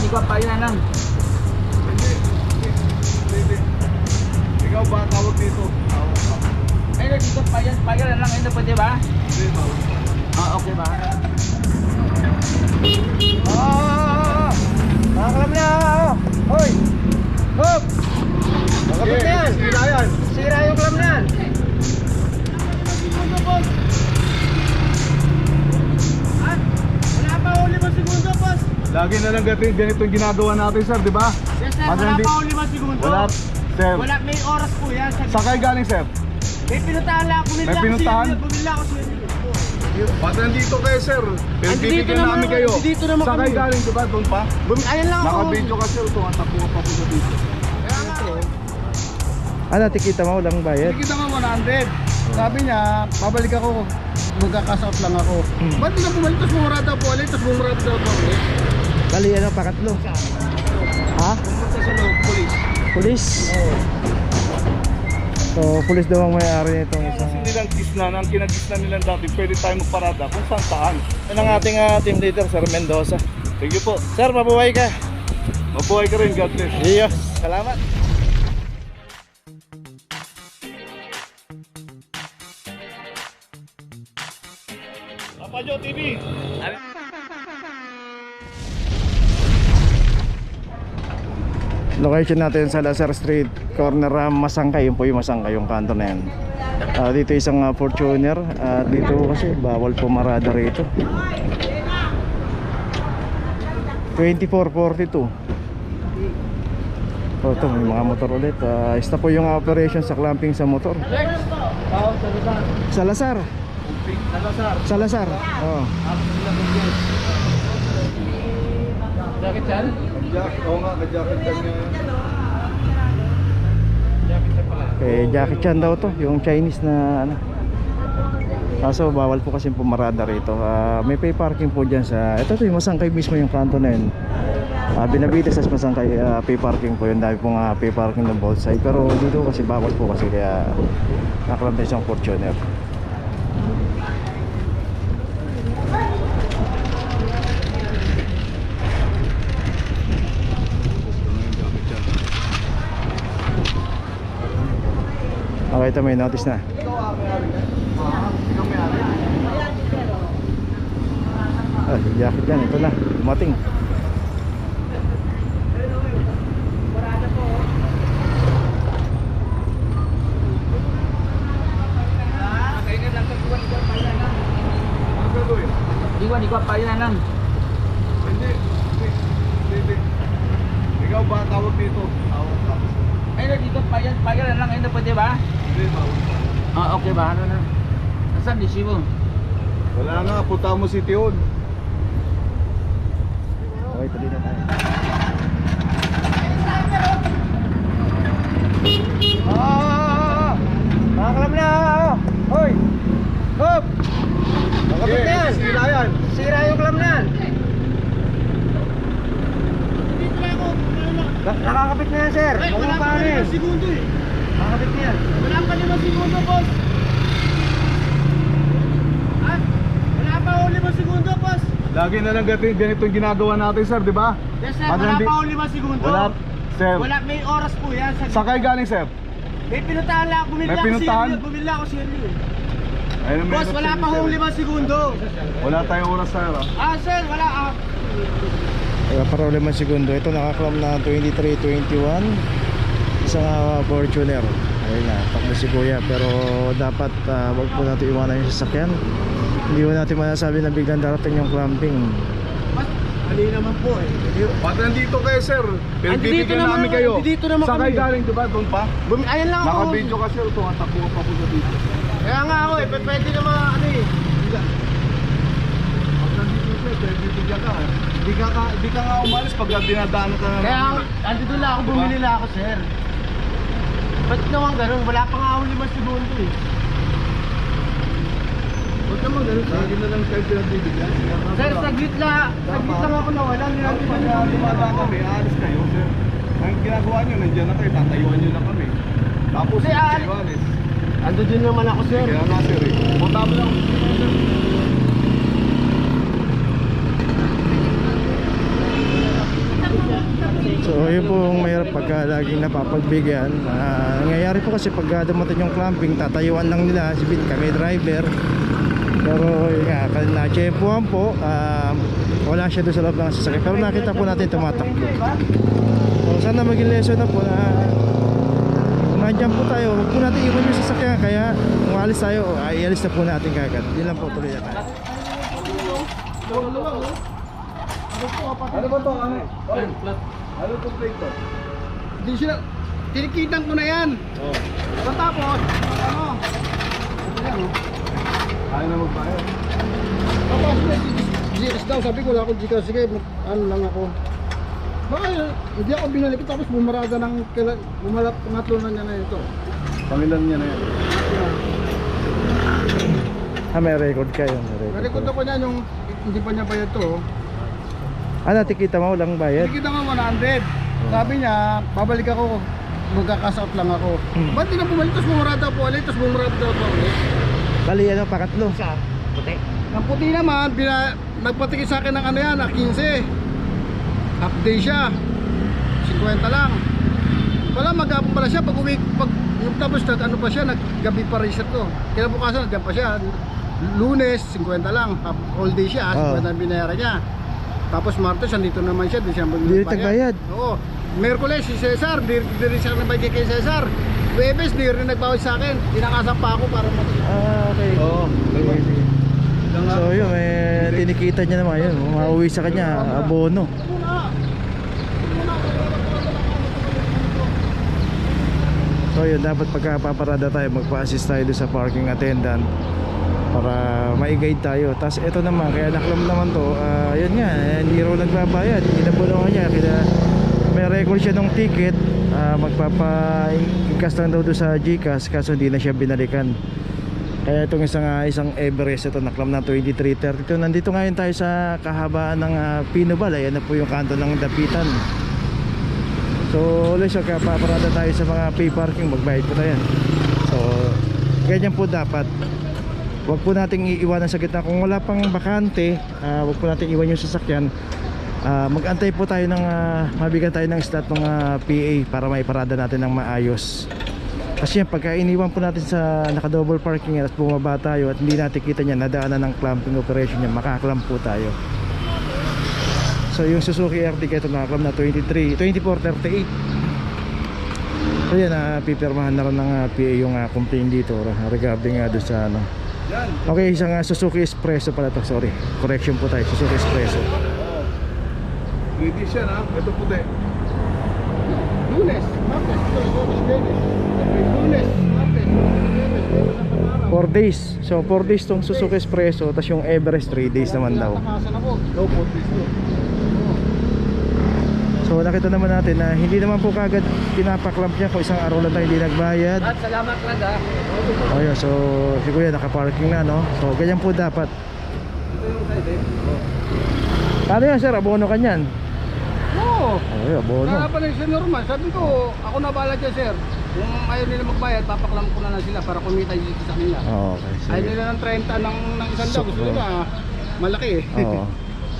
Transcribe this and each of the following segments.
Iwan, ikaw pa yun lang. Hindi. Ikaw ba tawag dito? Ay, dito pa yan lang. Ito pwede ba? Hindi, tawag. Okay ba? Nakakalam na! Hoy! Hop! Nakapit na yan! Sira yan. Sira yung kalam na yan! Wala pa huli mo segundo, boss. Lagi na lang ganito yung ginagawa natin, sir, di ba? Yes, sir. Pag Wala hindi- pa huli mo segundo. Wala, sir. Wala, may oras po yan. Sakay galing, sir. May pinuntahan lang. May pinuntahan? Bumila ako siya. Pag nandito kayo, sir, bibigyan namin kayo. Dito naman Sakay kami. galing, di ba? Doon pa? Ayan lang ako. Naka-video ka, sir. Tumatakbo pa po sa dito. Kaya nga. Ano, tikita mo? Walang bayad? Kita nga 100. Sabi niya, babalik ako. Magkakasout lang ako. Ba't na bumalik? Tapos bumurada po ulit. Tapos bumurada po ulit. Bali, ano, pakatlo? Ha? Pumunta sa loob, police. Pulis? So, pulis daw ang may-ari nitong isa. Kasi nilang gisna, ang kinagisna nilang dati, pwede tayo magparada kung saan saan. Yan ang ating team leader, Sir Mendoza. Thank you po. Sir, mabuhay ka. Mabuhay ka rin, God bless. Iyo, salamat. Papa Joe TV. Location natin sa Lazar Street, corner Masangkay. Yun po yung Masangkay, yung kanto na yan. Dito isang Fortuner. Dito kasi bawal pumarada rito. 2442. Ito, may mga motor ulit. Isa po yung operation sa clamping sa motor. Sa Lazar. Sa Lazar. Oh. Jacket yan? Oo nga, ka-jacket ka niya. Jackie Chan daw to, yung Chinese na ano. Kaso bawal po kasi pumarada rito. May pay parking po dyan sa ito yung Masangkay mismo yung kanto na yun. Binabitas sa Masangkay, pay parking po yun. Dami pong pay parking ng both side. Pero dito kasi bawal po kasi kaya nakalam tayo siyang Fortuner. Okay, ito may notice na. Jacket yan, ito na, dumating. Iwan, ikaw pa yun lang. Hindi. Ikaw ba tawag dito? Tawag ka. Ay, dito pa yan lang. Ito pwede ba? Hindi, tawag ka. Okay ba? Ano na? Nasaan disibo? Wala nga, punta mo si Tion. Okay, tuloy na tayo. Nakakalam na! Hoy! Hop! Nakapit na yan! Sira yan. Sira yung kalam na yan! Nakakapit na yan, sir! Huwag mong paano segundo eh. Nakakapit na yan! Wala pa 5 segundo, boss. Ha? Wala pa 5 segundo, boss. Lagi na lang ganito yung ginagawa natin, sir, di ba? Yes, sir. Pag Wala nandi- pa 5 segundo. Wala, sir. Wala, may oras po yan. Sakay galing, sir. May pinuntahan lang. May pinuntahan? Bumila ako siya. Ayun, Boss, wala pa 5 segundo. Wala tayong oras, sir. Sir, wala. Para 5 segundo. Ito nakaklam na 23-21. Isang Fortuner. Ayun na, takbo si Kuya. Pero dapat wag po natin iwanan yung sasakyan. Hindi po natin masasabi na biglang darating yung clamping. Mali naman po eh. Pag nandito kayo, sir, bibigyan namin kayo. Dito naman Sakay kami. galing, di ba? Doon pa? Ayan lang ako. Naka-video ka, sir. Tumatakbo pa po sa dito. Kaya nga ako eh. Pwede naman ano eh. Pag nandito, sir, bibigyan ka. Di ka nga umalis pag dinadaan ka na. Kaya andito lang ako. Bumili lang ako, sir. Ba't naman ganun? Wala pa nga ako 5 segundo eh. Huwag naman ganun, sir. Lagi na lang kayo pinagbibigyan. Sir, saglit lang ako nawala. Pag dumadaan kami, aalis kayo, sir. Ang ginagawa nyo, nandiyan na kayo, tatayuan nyo na kami. Tapos, Hindi, kayo alis. Ando din naman ako, sir. Kaya nga, sir, eh. Punta mo lang. So yun po ang mahirap pagka laging napapagbigyan. Nangyayari po kasi pagka dumating yung clamping, tatayuan lang nila si Bin, kami driver. Pero yun nga, na-chepuan po, wala siya doon sa loob ng sasakyan. Pero nakita po natin tumatakbo. So sana maging lesson na po na nandiyan po tayo, huwag po natin iwan yung sasakyan. Kaya kung alis tayo, ay alis na po natin kagad. Yun lang po, tuloy na tayo. Ano ba to? Ano to plate to? Hindi sila, tinikitan ko na yan. Oo. Tapos, ano? Ayan o. Ayaw na magbayad. Tapos, GS daw, sabi ko, wala akong GS. Sige, ano lang ako. Bakit, hindi ako binalik. Tapos bumarada ng, bumalap, pangatlo na niya na ito. Pangilan niya na yan. May record kayo. Record ako niya yung, hindi pa niya bayad to. Tikita mo, walang bayad. Hindi kita nga 100. Sabi niya, babalik ako, magkakasout lang ako. Ba't di na bumalik? Tapos bumurada po ulit, tapos bumurada po ulit. Bali, pakatlo. Sa puti. Ang puti naman, nagpatingin sa akin ng ano yan, 15. Half day siya. 50 lang. Wala, mag-apon pala siya. Pag uwi, yung tapos ano pa siya, naggabi pa reset ko. Kinabukasan, nandiyan pa siya. Lunes, 50 lang. All day siya, 50 ang binayaran niya. Tapos Martes, andito naman siya, di siya nagbayad. Oo. Merkules, si Cesar, di rin siya nagbayad kay Cesar. Webes, di rin nagbawad sa akin. Tinakasan pa ako para matigil. Okay. Oo. So yun, tinikita niya naman yun. Mauwi sa kanya, abono. So yun, dapat pagkapaparada tayo, magpa-assist tayo doon sa parking attendant para ma-guide tayo. Tapos ito naman, kaya naklam naman to, yun nga, hindi raw nagbabayad. Kinabulungan niya, may record siya ng ticket, magpapa-ingkas lang daw doon sa GCash, kaso hindi na siya binalikan. Kaya itong isang Everest, ito naklam na 2332. Nandito ngayon tayo sa kahabaan ng Pinobal. Ayan na po yung kanto ng Dapitan. So ulit, paparada tayo sa mga pay parking, magbayad po tayo. So ganyan po dapat. Huwag po nating iiwanan sa gitna. Kung wala pang bakante, huwag po nating iwan yung sasakyan. Mag-antay po tayo ng mabigyan tayo ng slot ng PA para maiparada natin ng maayos. Kasi yan, pagka iniwan po natin sa naka-double parking at bumaba tayo at hindi natin kita niya, nadaanan ng clamping operation niya, makaklamp po tayo. So yung Suzuki Ertiga ito nakaklamp na 2438. So yan, pipirmahan na rin ng PA yung complaint dito regarding doon sa ano. Okay, isang Suzuki Espresso pala to, sorry. Correction po tayo, Suzuki Espresso. British yan ha, ito puti. Lunes, Martes, Lunes, Martes, 4 days. So 4 days tong Suzuki Espresso, tapos yung Everest 3 days naman daw. Takasan ako, no 4 days to. So nakita naman natin na hindi naman po kagad pinapaklamp niya kung isang araw lang tayo hindi nagbayad. At salamat lang ha. Ayun, so si Kuya nakaparking na, no? So ganyan po dapat. Ano yan sir, abono ka niyan? Oo. Ay, abono. Kaya pala sa normal, sabi ko, ako na bahala dyan sir. Kung ayaw nila magbayad, papaklam ko na lang sila para kumita yung sa kanila. Okay, sige. Ayaw nila ng 30 ng isang daw, gusto nila malaki eh. Oo.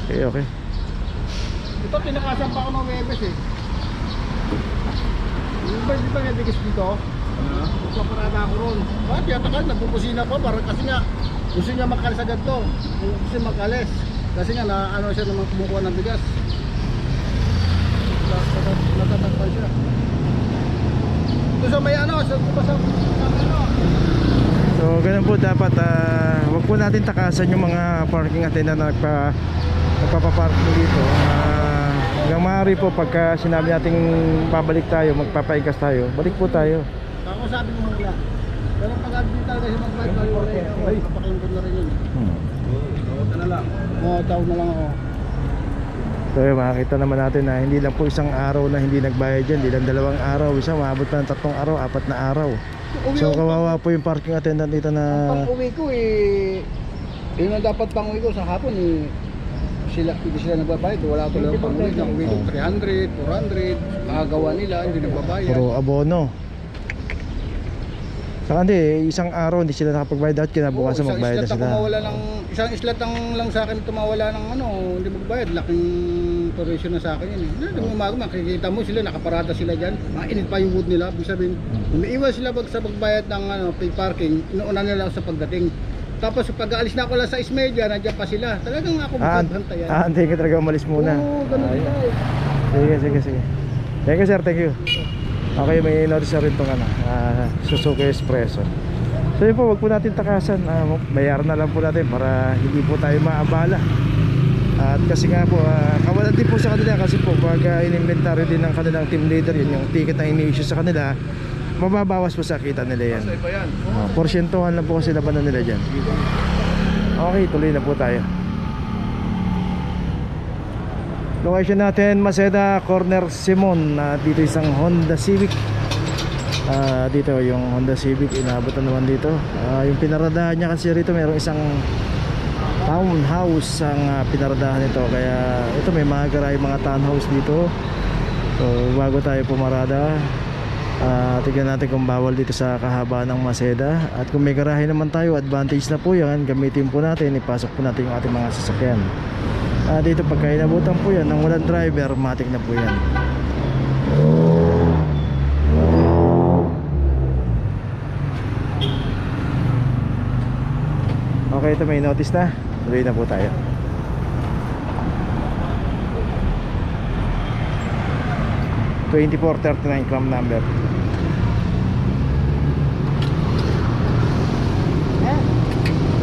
Okay, okay. Ito, tinakasan pa ako ng Webes eh. Yung ba, di ba nga bigis dito? Magpaparada ako ron. Bakit yata ka, nagpupusina pa, para kasi nga gusto niya makalis agad to. Gusto niya makalis. Kasi nga, ano siya naman kumukuha ng bigas. Natatakpan siya. Ito sa may ano, sa ano. So ganun po dapat, wag po natin takasan yung mga parking attendant na nagpapaparking dito. Hanggang maaari po pagka sinabi nating babalik tayo, magpapaingkas tayo, balik po tayo. Ako sabi mo muna. Pero pag hindi talaga siya mag-bike tayo ulit, papakingkod na rin yun. Tawad na lang. Oo, tawad na lang ako. So yun, makakita naman natin na hindi lang po isang araw na hindi nagbayad dyan, hindi lang 2 araw, isa maabot pa ng 3 araw, 4 na araw. So kawawa po yung parking attendant dito na Pang-uwi ko eh, yun ang dapat pang-uwi ko sa hapon eh. Hindi sila nagbabayad, wala ko lang pang-uwi. Nang-uwi ko 300, 400, makagawa nila, hindi nagbabayad. puro abono. So Saka hindi, isang araw hindi sila nakapagbayad at kinabukasan Oo, magbayad na isang sila. slot ako mawala ng isang slot lang sa akin tumawala ng ano, hindi magbayad, laking tuition na sa akin yun. Umaga makikita mo sila nakaparada sila diyan. Mainit pa yung wood nila, ibig sabihin, umiiwas sila sa pagbayad ng ano, pay parking, inuuna nila ako sa pagdating. Tapos pag aalis na ako lang sa Ismedia, nandiyan pa sila. Talagang ako magbantayan. Hindi ka talaga umalis muna. Oo, ganun Ay. nila. Sige. Thank you sir, thank you. Okay, may notice na rin itong ano, Suzuki Espresso. So yun po, wag po natin takasan, bayaran na lang po natin para hindi po tayo maabala. At kasi nga po, kawalan din po sa kanila kasi po pag in-inventory din ng kanilang team leader, yun yung ticket na ini-issue sa kanila, mababawas po sa kita nila yan. Porsyentuhan lang po kasi labanan nila dyan. Okay, tuloy na po tayo. Location natin, Maseda, Corner Simon. Dito isang Honda Civic. Dito yung Honda Civic, inabutan naman dito. Yung pinaradahan niya kasi rito, mayroong isang townhouse ang pinaradahan nito. Kaya ito may mga garay, mga townhouse dito. So bago tayo pumarada, tignan natin kung bawal dito sa kahaba ng Maseda. At kung may garahe naman tayo, advantage na po yan. Gamitin po natin, ipasok po natin yung ating mga sasakyan. Dito pagka inabutan po yan ng walang driver, matik na po yan. Okay, ito may notice na. Tuloy na po tayo. (2439) clam number.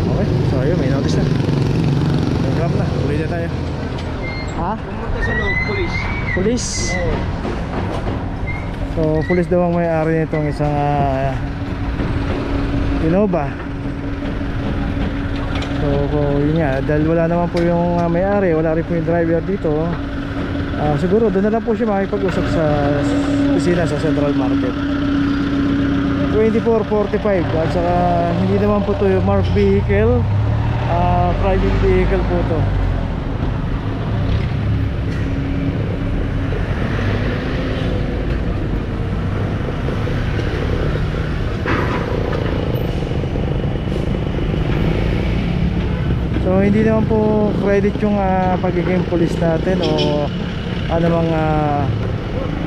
Okay, so ayun, may notice na. May clam na, tuloy na tayo. Ha? Pumunta sa loob, police. Police? So, police daw ang may-ari nitong isang Innova. So, yun nga, dahil wala naman po yung may-ari, wala rin po yung driver dito. Siguro doon na lang po siya makipag-usap sa opisina sa Central Market. 2445 at saka hindi naman po to yung marked vehicle, private vehicle po to. So hindi naman po credit yung pagiging police natin o anumang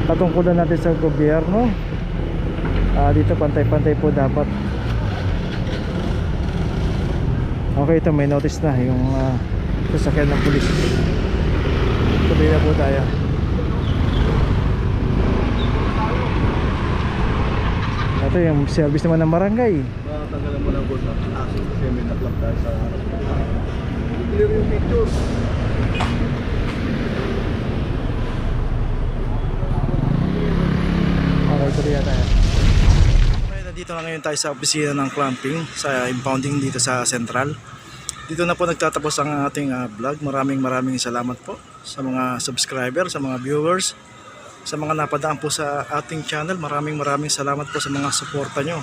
patungkulan natin sa gobyerno. Dito pantay-pantay po dapat. Okay, ito may notice na yung sasakyan ng police. Tuloy na po tayo. Ito yung service naman ng barangay. Tanggalan mo lang po sa action kasi may naklap tayo sa harap. Clear yung picture. Okay, tuloy na tayo. Okay, nandito na ngayon tayo sa opisina ng clamping, sa impounding dito sa Central. Dito na po nagtatapos ang ating vlog. Maraming salamat po sa mga subscriber, sa mga viewers, sa mga napadaan po sa ating channel. Maraming salamat po sa mga suporta nyo.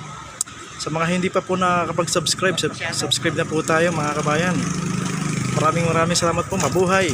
Sa mga hindi pa po nakakapag-subscribe, subscribe na po tayo mga kabayan. Maraming salamat po. Mabuhay!